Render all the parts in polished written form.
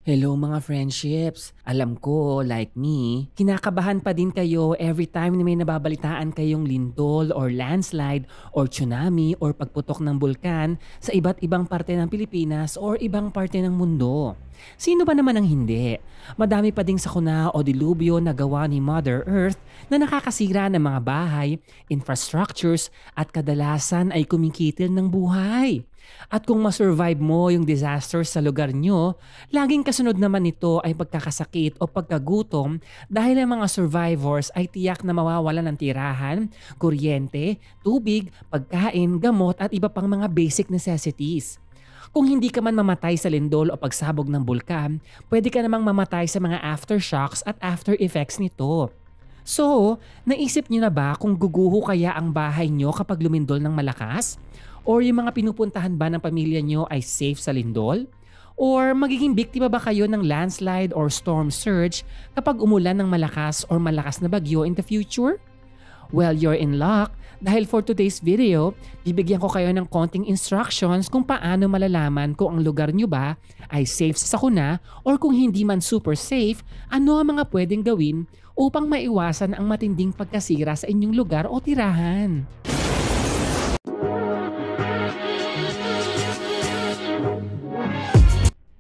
Hello mga friendships! Alam ko, like me, kinakabahan pa din kayo every time na may nababalitaan kayong lindol or landslide or tsunami or pagputok ng bulkan sa iba't ibang parte ng Pilipinas or ibang parte ng mundo. Sino ba naman ang hindi? Madami pa ding sakuna o dilubyo na gawa ni Mother Earth na nakakasira ng mga bahay, infrastructures at kadalasan ay kumikitil ng buhay. At kung masurvive mo yung disasters sa lugar nyo, laging kasunod naman nito ay pagkakasakit o pagkagutom dahil ang mga survivors ay tiyak na mawawalan ng tirahan, kuryente, tubig, pagkain, gamot at iba pang mga basic necessities. Kung hindi ka man mamatay sa lindol o pagsabog ng bulkan, pwede ka namang mamatay sa mga aftershocks at after effects nito. So, naisip niyo na ba kung guguho kaya ang bahay nyo kapag lumindol ng malakas? Or yung mga pinupuntahan ba ng pamilya nyo ay safe sa lindol? Or magiging biktima ba kayo ng landslide or storm surge kapag umulan ng malakas or malakas na bagyo in the future? Well, you're in luck dahil for today's video, bibigyan ko kayo ng konting instructions kung paano malalaman kung ang lugar nyo ba ay safe sa sakuna or kung hindi man super safe, ano ang mga pwedeng gawin upang maiwasan ang matinding pagkasira sa inyong lugar o tirahan.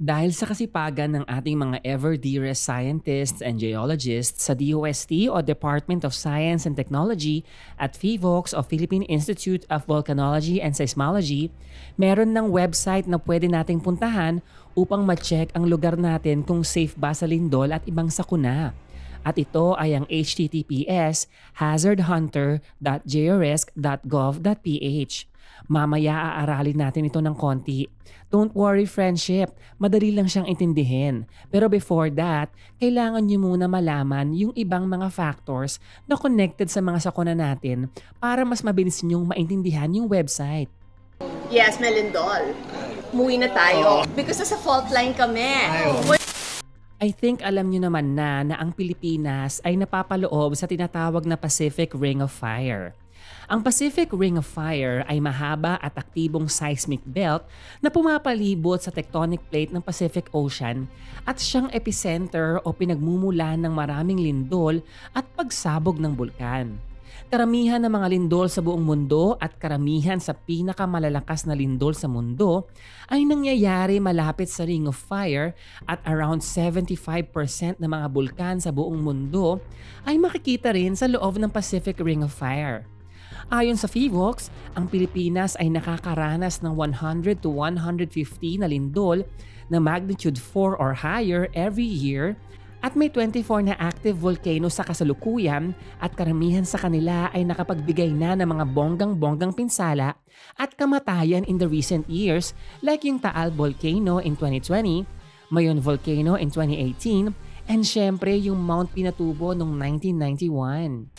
Dahil sa kasipagan ng ating mga ever-dearest scientists and geologists sa DOST o Department of Science and Technology at PHIVOLCS o Philippine Institute of Volcanology and Seismology, meron ng website na pwede nating puntahan upang ma-check ang lugar natin kung safe ba sa lindol at ibang sakuna. At ito ay ang https://hazardhunter.jrs.gov.ph. Mamaya aaralin natin ito ng konti. Don't worry friendship, madali lang siyang intindihin. Pero before that, kailangan nyo muna malaman yung ibang mga factors na connected sa mga sakuna natin para mas mabilis nyong maintindihan yung website. Yes, Melindol. Umuwi na tayo. Because nasa fault line kami. I think alam nyo naman na ang Pilipinas ay napapaloob sa tinatawag na Pacific Ring of Fire. Ang Pacific Ring of Fire ay mahaba at aktibong seismic belt na pumapalibot sa tectonic plate ng Pacific Ocean at siyang epicenter o pinagmumulan ng maraming lindol at pagsabog ng bulkan. Karamihan ng mga lindol sa buong mundo at karamihan sa pinakamalalakas na lindol sa mundo ay nangyayari malapit sa Ring of Fire at around 75% ng mga bulkan sa buong mundo ay makikita rin sa loob ng Pacific Ring of Fire. Ayon sa PHIVOLCS, ang Pilipinas ay nakakaranas ng 100 to 150 na lindol na magnitude 4 or higher every year at may 24 na active volcano sa kasalukuyan at karamihan sa kanila ay nakapagbigay na ng mga bonggang-bonggang pinsala at kamatayan in the recent years like yung Taal Volcano in 2020, Mayon Volcano in 2018, and syempre yung Mount Pinatubo noong 1991.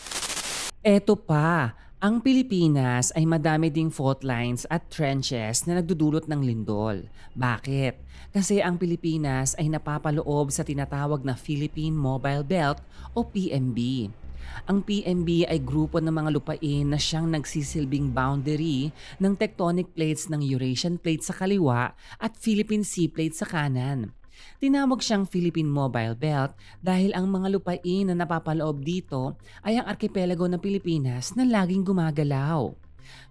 Eto pa, ang Pilipinas ay madami ding fault lines at trenches na nagdudulot ng lindol. Bakit? Kasi ang Pilipinas ay napapaloob sa tinatawag na Philippine Mobile Belt o PMB. Ang PMB ay grupo ng mga lupain na siyang nagsisilbing boundary ng tectonic plates ng Eurasian Plate sa kaliwa at Philippine Sea Plate sa kanan. Tinawag siyang Philippine Mobile Belt dahil ang mga lupain na napapaloob dito ay ang arkipelago ng Pilipinas na laging gumagalaw.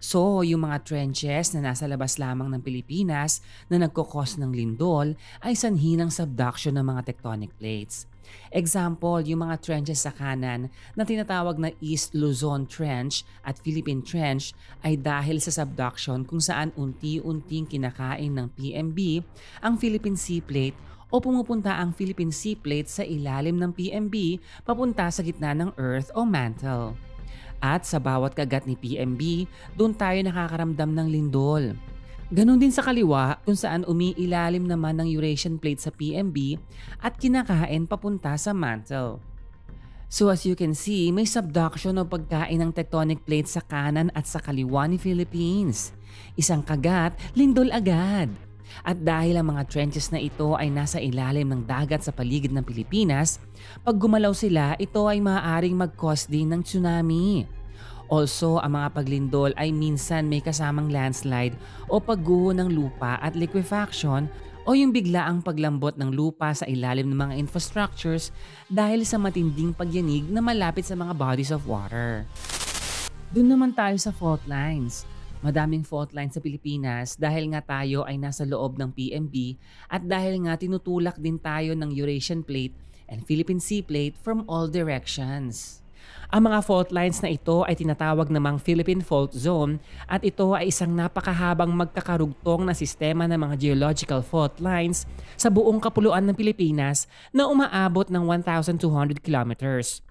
So, yung mga trenches na nasa labas lamang ng Pilipinas na nagkukos ng lindol ay sanhi ng subduction ng mga tectonic plates. Example, yung mga trenches sa kanan na tinatawag na East Luzon Trench at Philippine Trench ay dahil sa subduction kung saan unti-unting kinakain ng PMB ang Philippine Sea Plate o pumupunta ang Philippine Sea Plate sa ilalim ng PMB papunta sa gitna ng Earth o mantle. At sa bawat kagat ni PMB, doon tayo nakakaramdam ng lindol. Ganon din sa kaliwa kung saan umiilalim naman ng Eurasian Plate sa PMB at kinakain papunta sa mantle. So as you can see, may subduction o pagkain ng tectonic plate sa kanan at sa kaliwa ni Philippines. Isang kagat, lindol agad. At dahil ang mga trenches na ito ay nasa ilalim ng dagat sa paligid ng Pilipinas, pag gumalaw sila, ito ay maaaring mag-cause din ng tsunami. Also, ang mga paglindol ay minsan may kasamang landslide o pagguho ng lupa at liquefaction o yung biglaang paglambot ng lupa sa ilalim ng mga infrastructures dahil sa matinding pagyanig na malapit sa mga bodies of water. Doon naman tayo sa fault lines. Madaming fault lines sa Pilipinas dahil nga tayo ay nasa loob ng PMB at dahil nga tinutulak din tayo ng Eurasian Plate and Philippine Sea Plate from all directions. Ang mga fault lines na ito ay tinatawag namang Philippine Fault Zone at ito ay isang napakahabang magkakarugtong na sistema ng mga geological fault lines sa buong kapuluan ng Pilipinas na umaabot ng 1,200 kilometers.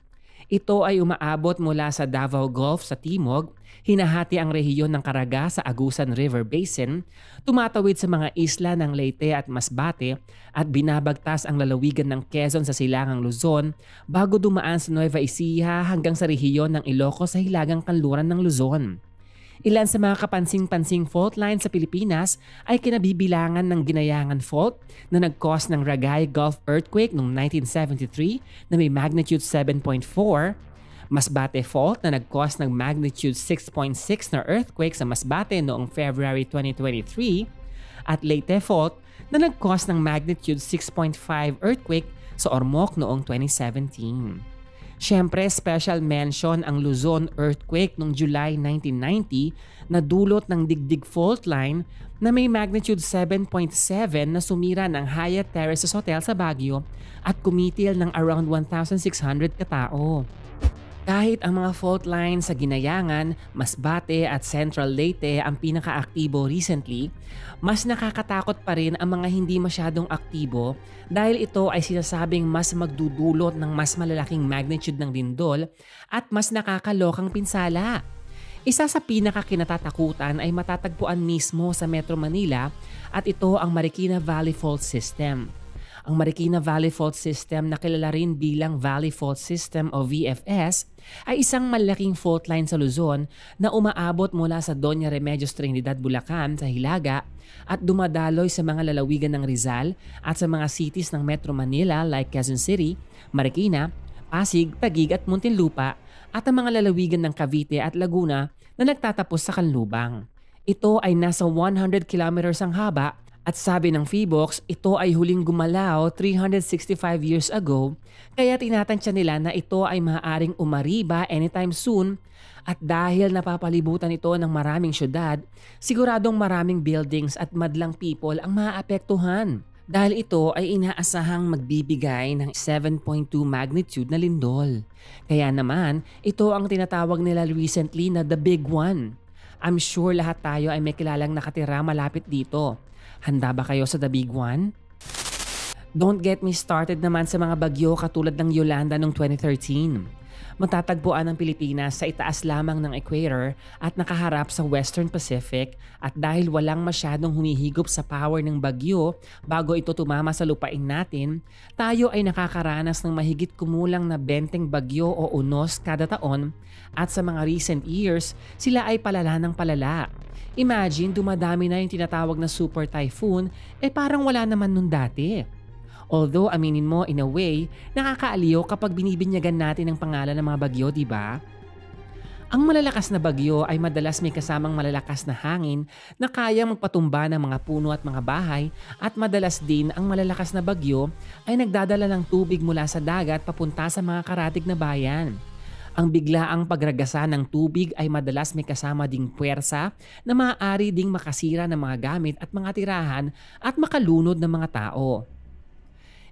Ito ay umaabot mula sa Davao Gulf sa timog, hinahati ang rehiyon ng Caraga sa Agusan River Basin, tumatawid sa mga isla ng Leyte at Masbate at binabagtas ang lalawigan ng Quezon sa silangang Luzon bago dumaan sa Nueva Ecija hanggang sa rehiyon ng Ilocos sa hilagang kanluran ng Luzon. Ilan sa mga kapansing-pansing fault lines sa Pilipinas ay kinabibilangan ng Ginayangan Fault na nag-cause ng Ragay Gulf Earthquake noong 1973 na may magnitude 7.4, Masbate Fault na nag-cause ng magnitude 6.6 na earthquake sa Masbate noong February 2023, at Leyte Fault na nag-cause ng magnitude 6.5 earthquake sa Ormoc noong 2017. Siyempre, special mention ang Luzon earthquake noong July 1990 na dulot ng Digdig Fault Line na may magnitude 7.7 na sumira ng Hyatt Terraces Hotel sa Baguio at kumitil ng around 1,600 katao. Kahit ang mga fault lines sa Ginayangan, Masbate at Central Leyte ang pinakaaktibo recently, mas nakakatakot pa rin ang mga hindi masyadong aktibo dahil ito ay sinasabing mas magdudulot ng mas malalaking magnitude ng lindol at mas nakakalokang pinsala. Isa sa pinakakinatatakutan ay matatagpuan mismo sa Metro Manila at ito ang Marikina Valley Fault System. Ang Marikina Valley Fault System na kilala rin bilang Valley Fault System o VFS ay isang malaking fault line sa Luzon na umaabot mula sa Doña Remedios Trinidad, Bulacan sa Hilaga at dumadaloy sa mga lalawigan ng Rizal at sa mga cities ng Metro Manila like Quezon City, Marikina, Pasig, Taguig at Muntinlupa at ang mga lalawigan ng Cavite at Laguna na nagtatapos sa Canlubang. Ito ay nasa 100 kilometers ang haba. At sabi ng PHIVOLCS, ito ay huling gumalaw 365 years ago kaya tinatansya nila na ito ay maaaring umariba anytime soon at dahil napapalibutan ito ng maraming syudad, siguradong maraming buildings at madlang people ang maaapektuhan dahil ito ay inaasahang magbibigay ng 7.2 magnitude na lindol. Kaya naman, ito ang tinatawag nila recently na the big one. I'm sure lahat tayo ay may kilalang nakatira malapit dito. Handa ba kayo sa the big one? Don't get me started naman sa mga bagyo katulad ng Yolanda noong 2013. Matatagpuan ang Pilipinas sa itaas lamang ng equator at nakaharap sa Western Pacific at dahil walang masyadong humihigop sa power ng bagyo bago ito tumama sa lupain natin, tayo ay nakakaranas ng mahigit kumulang na 20 bagyo o unos kada taon at sa mga recent years, sila ay palala ng palala. Imagine, dumadami na yung tinatawag na super typhoon, parang wala naman nun dati. Although aminin mo in a way, nakakaaliw kapag binibinyagan natin ang pangalan ng mga bagyo, di ba? Ang malalakas na bagyo ay madalas may kasamang malalakas na hangin na kayang magpatumba ng mga puno at mga bahay at madalas din ang malalakas na bagyo ay nagdadala ng tubig mula sa dagat papunta sa mga karatig na bayan. Ang biglaang pagragasa ng tubig ay madalas may kasama ding puwersa na maaari ding makasira ng mga gamit at mga tirahan at makalunod ng mga tao.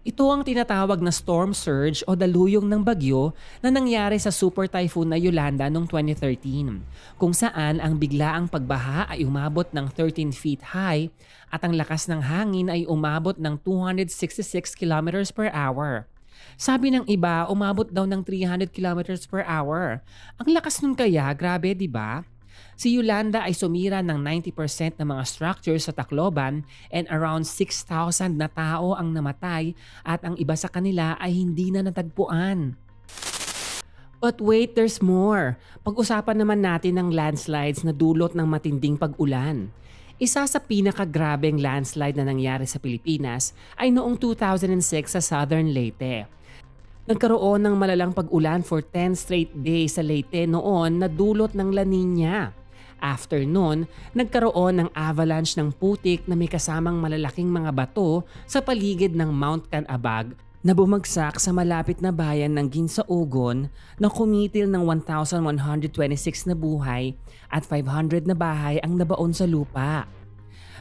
Ito ang tinatawag na storm surge o daluyong ng bagyo na nangyari sa super typhoon na Yolanda noong 2013, kung saan ang biglaang pagbaha ay umabot ng 13 feet high at ang lakas ng hangin ay umabot ng 266 kilometers per hour. Sabi ng iba, umabot daw ng 300 kilometers per hour. Ang lakas nun kaya, grabe 'di ba? Si Yolanda ay sumira ng 90% ng mga structures sa Tacloban and around 6,000 na tao ang namatay at ang iba sa kanila ay hindi na natagpuan. But wait, there's more. Pag-usapan naman natin ang landslides na dulot ng matinding pag-ulan. Isa sa pinakagrabeng landslide na nangyari sa Pilipinas ay noong 2006 sa Southern Leyte. Nagkaroon ng malalang pag-ulan for 10 straight days sa Leyte noon na dulot ng La Nina. After nun, nagkaroon ng avalanche ng putik na may kasamang malalaking mga bato sa paligid ng Mount Canabag na bumagsak sa malapit na bayan ng Ginsaugon na kumitil ng 1,126 na buhay at 500 na bahay ang nabaon sa lupa.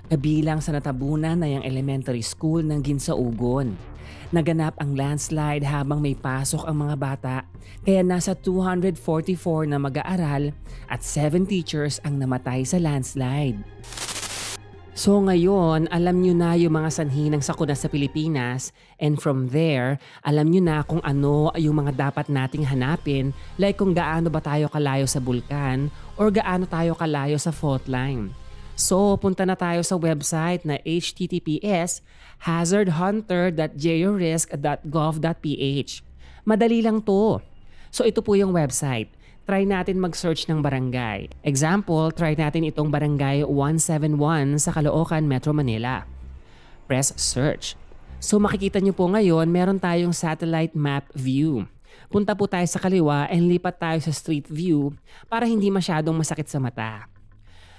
Kabilang sa natabunan na yung elementary school ng Ginsaugon. Naganap ang landslide habang may pasok ang mga bata kaya nasa 244 na mag-aaral at 7 teachers ang namatay sa landslide. So ngayon, alam nyo na yung mga sanhi ng sakuna sa Pilipinas and from there, alam nyo na kung ano yung mga dapat nating hanapin like kung gaano ba tayo kalayo sa bulkan or gaano tayo kalayo sa fault line. So, punta na tayo sa website na https://hazardhunter.georisk.gov.ph. Madali lang to. So, ito po yung website. Try natin mag-search ng barangay. Example, try natin itong barangay 171 sa Caloocan, Metro Manila. Press search. So, makikita nyo po ngayon, meron tayong satellite map view. Punta po tayo sa kaliwa and lipat tayo sa street view para hindi masyadong masakit sa mata.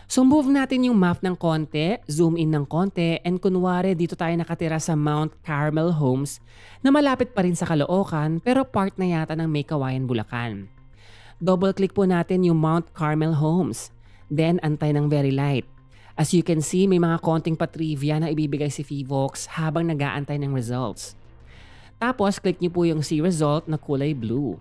So move natin yung map ng konti, zoom in ng konti, and kunwari dito tayo nakatira sa Mount Carmel Homes na malapit pa rin sa Caloocan pero part na yata ng May Kawayan, Bulacan. Double click po natin yung Mount Carmel Homes, then antay ng very light. As you can see, may mga konting patrivia na ibibigay si Fivox habang nag-aantay ng results. Tapos click nyo po yung see result na kulay blue.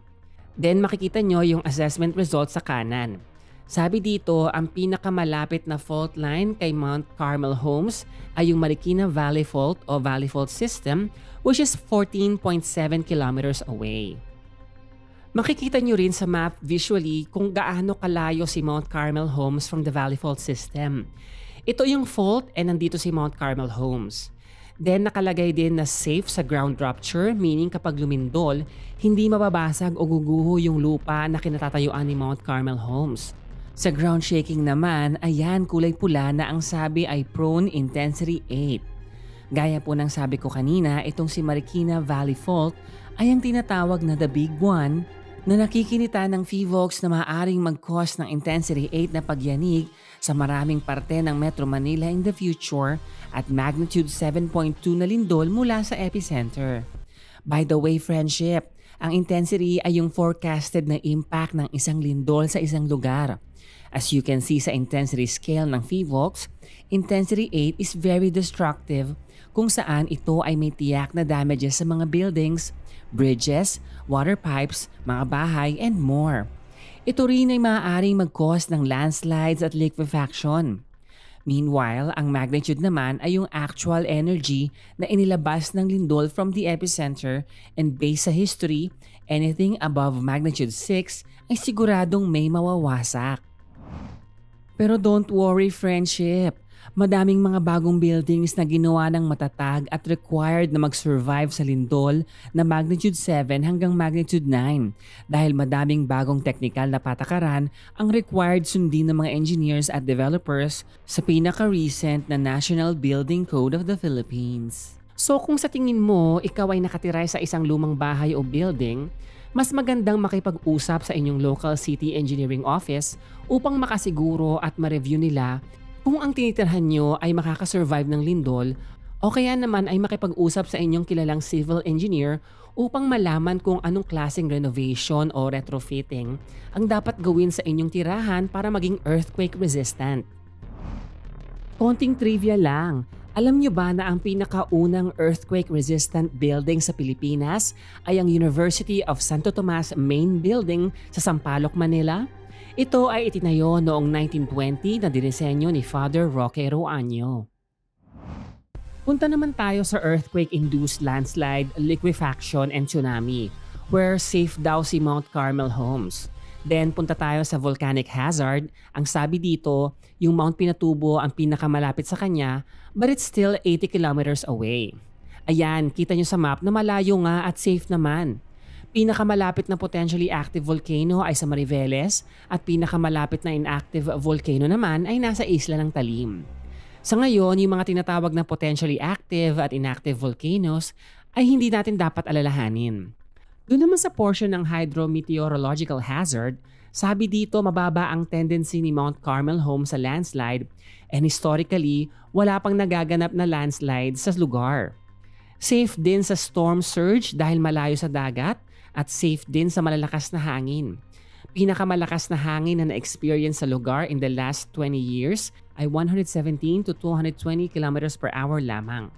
Then makikita nyo yung assessment result sa kanan. Sabi dito, ang pinakamalapit na fault line kay Mount Carmel Homes ay yung Marikina Valley Fault o Valley Fault System which is 14.7 kilometers away. Makikita nyo rin sa map visually kung gaano kalayo si Mount Carmel Homes from the Valley Fault System. Ito yung fault and nandito si Mount Carmel Homes. Then nakalagay din na safe sa ground rupture, meaning kapag lumindol, hindi mababasag o guguho yung lupa na kinatatayuan ni Mount Carmel Homes. Sa ground shaking naman, ayan kulay pula na ang sabi ay prone intensity 8. Gaya po ng sabi ko kanina, itong si Marikina Valley Fault ay ang tinatawag na the big one na nakikinita ng Fivox na maaaring mag-cause ng intensity 8 na pagyanig sa maraming parte ng Metro Manila in the future at magnitude 7.2 na lindol mula sa epicenter. By the way, friendship, ang intensity ay yung forecasted na impact ng isang lindol sa isang lugar. As you can see sa intensity scale ng Fivox, intensity 8 is very destructive kung saan ito ay may tiyak na damages sa mga buildings, bridges, water pipes, mga bahay, and more. Ito rin ay maaaring mag-cause ng landslides at liquefaction. Meanwhile, ang magnitude naman ay yung actual energy na inilabas ng lindol from the epicenter and based sa history, anything above magnitude 6 ay siguradong may mawawasak. Pero don't worry, friendship. Madaming mga bagong buildings na ginawa ng matatag at required na mag-survive sa lindol na magnitude 7 hanggang magnitude 9 dahil madaming bagong technical na patakaran ang required sundin ng mga engineers at developers sa pinaka-recent na National Building Code of the Philippines. So kung sa tingin mo ikaw ay nakatira sa isang lumang bahay o building, mas magandang makipag-usap sa inyong local city engineering office upang makasiguro at ma-review nila kung ang tinitirhan nyo ay makakasurvive ng lindol o kaya naman ay makipag-usap sa inyong kilalang civil engineer upang malaman kung anong klaseng renovation o retrofitting ang dapat gawin sa inyong tirahan para maging earthquake resistant. Konting trivia lang. Alam nyo ba na ang pinakaunang earthquake-resistant building sa Pilipinas ay ang University of Santo Tomas Main Building sa Sampaloc, Manila? Ito ay itinayo noong 1920 na dinisenyo ni Father Roque Roaño. Punta naman tayo sa earthquake-induced landslide, liquefaction, and tsunami, where safe daw si Mount Carmel Homes. Then punta tayo sa volcanic hazard. Ang sabi dito, yung Mount Pinatubo ang pinakamalapit sa kanya, but it's still 80 kilometers away. Ayan, kita nyo sa map na malayo nga at safe naman. Pinakamalapit na potentially active volcano ay sa Mariveles at pinakamalapit na inactive volcano naman ay nasa isla ng Talim. Sa ngayon, yung mga tinatawag na potentially active at inactive volcanoes ay hindi natin dapat alalahanin. Doon naman sa portion ng hydrometeorological hazard, Sabi dito mababa ang tendency ni Mount Carmel home sa landslide and historically wala pang nagaganap na landslide sa lugar. Safe din sa storm surge dahil malayo sa dagat at safe din sa malalakas na hangin. Pinakamalakas na hangin na na-experience sa lugar in the last 20 years ay 117 to 220 kilometers per hour lamang.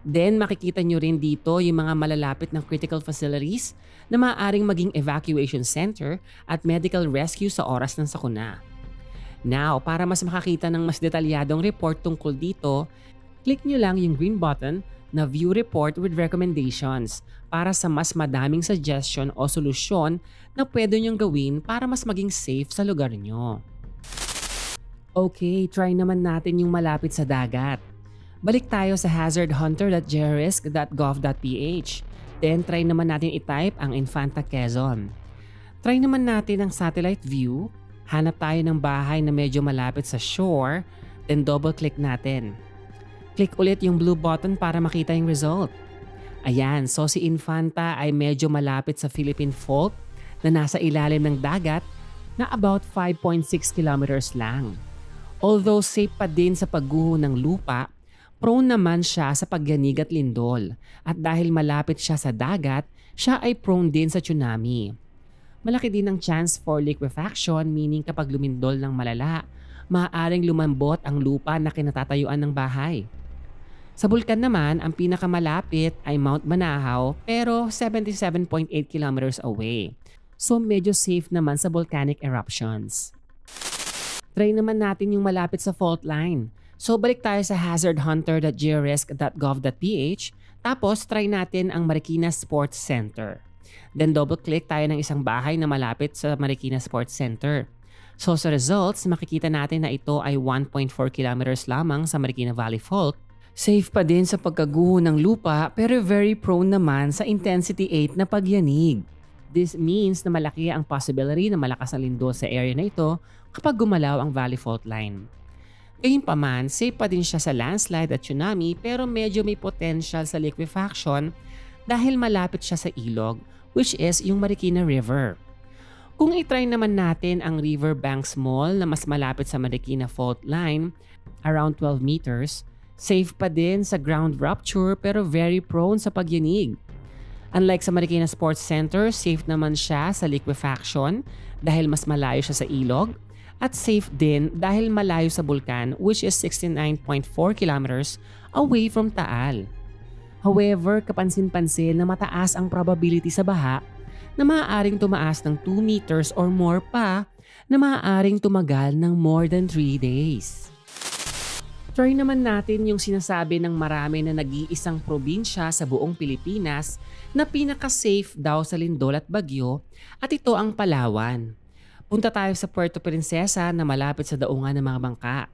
Then makikita nyo rin dito yung mga malalapit ng critical facilities na maaaring maging evacuation center at medical rescue sa oras ng sakuna. Now, para mas makakita ng mas detalyadong report tungkol dito, click nyo lang yung green button na View Report with Recommendations para sa mas madaming suggestion o solusyon na pwede nyong gawin para mas maging safe sa lugar nyo. Okay, try naman natin yung malapit sa dagat. Balik tayo sa hazardhunter.jrisk.gov.ph. Then try naman natin i-type ang Infanta Quezon. Try naman natin ang satellite view. Hanap tayo ng bahay na medyo malapit sa shore. Then double click natin. Click ulit yung blue button para makita yung result. Ayan, so si Infanta ay medyo malapit sa Philippine Fault na nasa ilalim ng dagat na about 5.6 kilometers lang. Although safe pa din sa pagguho ng lupa, prone naman siya sa pagyanig at lindol at dahil malapit siya sa dagat, siya ay prone din sa tsunami. Malaki din ang chance for liquefaction, meaning kapag lumindol ng malala, maaaring lumambot ang lupa na kinatatayuan ng bahay. Sa bulkan naman, ang pinakamalapit ay Mount Manahaw pero 77.8 kilometers away. So medyo safe naman sa volcanic eruptions. Try naman natin yung malapit sa fault line. So balik tayo sa hazardhunter.jrisk.gov.ph tapos try natin ang Marikina Sports Center. Then double click tayo ng isang bahay na malapit sa Marikina Sports Center. So sa results, makikita natin na ito ay 1.4 kilometers lamang sa Marikina Valley Fault. Safe pa din sa pagkaguho ng lupa pero very prone naman sa intensity 8 na pagyanig. This means na malaki ang possibility na malakas ang lindol sa area na ito kapag gumalaw ang Valley Fault Line. Gayunpaman, safe pa din siya sa landslide at tsunami pero medyo may potential sa liquefaction dahil malapit siya sa ilog, which is yung Marikina River. Kung itry naman natin ang Riverbanks Mall na mas malapit sa Marikina Fault Line, around 12 meters, safe pa din sa ground rupture pero very prone sa pagyanig. Unlike sa Marikina Sports Center, safe naman siya sa liquefaction dahil mas malayo siya sa ilog. At safe din dahil malayo sa bulkan which is 69.4 kilometers away from Taal. However, kapansin-pansin na mataas ang probability sa baha na maaaring tumaas ng 2 meters or more pa na maaaring tumagal ng more than 3 days. Try naman natin yung sinasabi ng marami na nag-iisang probinsya sa buong Pilipinas na pinaka-safe daw sa lindol at bagyo at ito ang Palawan. Punta tayo sa Puerto Princesa na malapit sa daungan ng mga bangka.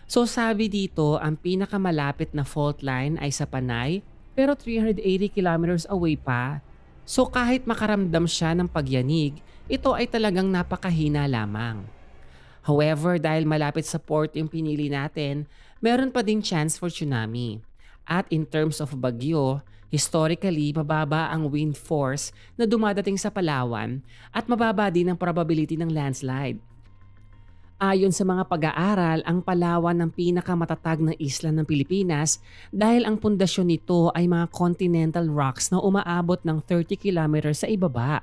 So sabi dito, ang pinakamalapit na fault line ay sa Panay pero 380 kilometers away pa. So kahit makaramdam siya ng pagyanig, ito ay talagang napakahina lamang. However, dahil malapit sa port yung pinili natin, meron pa ding chance for tsunami. At in terms of bagyo, historically, mababa ang wind force na dumadating sa Palawan at mababa din ang probability ng landslide. Ayon sa mga pag-aaral, ang Palawan ang pinakamatatag na isla ng Pilipinas dahil ang pundasyon nito ay mga continental rocks na umaabot ng 30 kilometers sa ibaba.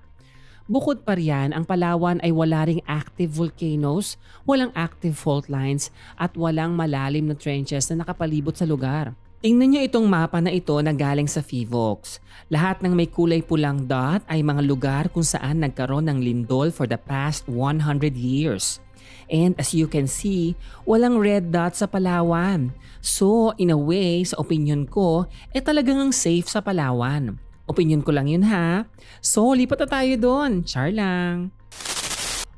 Bukod pa riyan, ang Palawan ay wala ring active volcanoes, walang active fault lines at walang malalim na trenches na nakapalibot sa lugar. Tingnan nyo itong mapa na ito na galing sa Phivolcs. Lahat ng may kulay pulang dot ay mga lugar kung saan nagkaroon ng lindol for the past 100 years. And as you can see, walang red dot sa Palawan. So in a way, sa opinion ko, talagang ang safe sa Palawan. Opinion ko lang yun ha. So lipat na tayo doon. Char lang.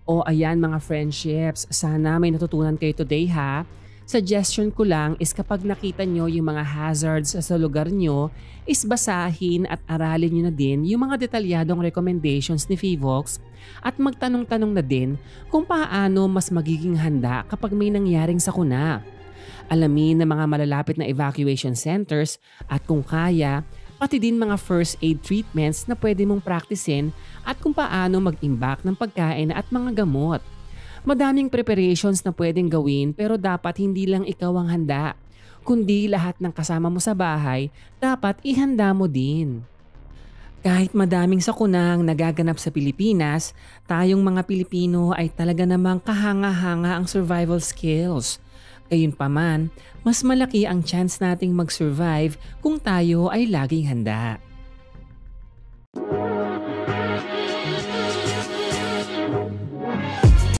O ayan mga friendships, sana may natutunan kayo today ha. Suggestion ko lang is kapag nakita nyo yung mga hazards sa lugar nyo, is basahin at aralin nyo na din yung mga detalyadong recommendations ni Phivolcs at magtanong-tanong na din kung paano mas magiging handa kapag may nangyaring sakuna. Alamin ng mga malalapit na evacuation centers at kung kaya, Pati din mga first aid treatments na pwede mong praktisin at kung paano mag-imbak ng pagkain at mga gamot. Madaming preparations na pwedeng gawin pero dapat hindi lang ikaw ang handa, kundi lahat ng kasama mo sa bahay dapat ihanda mo din. Kahit madaming sakunang nagaganap sa Pilipinas, tayong mga Pilipino ay talaga namang kahanga-hanga ang survival skills. Gayunpaman, mas malaki ang chance nating mag-survive kung tayo ay laging handa.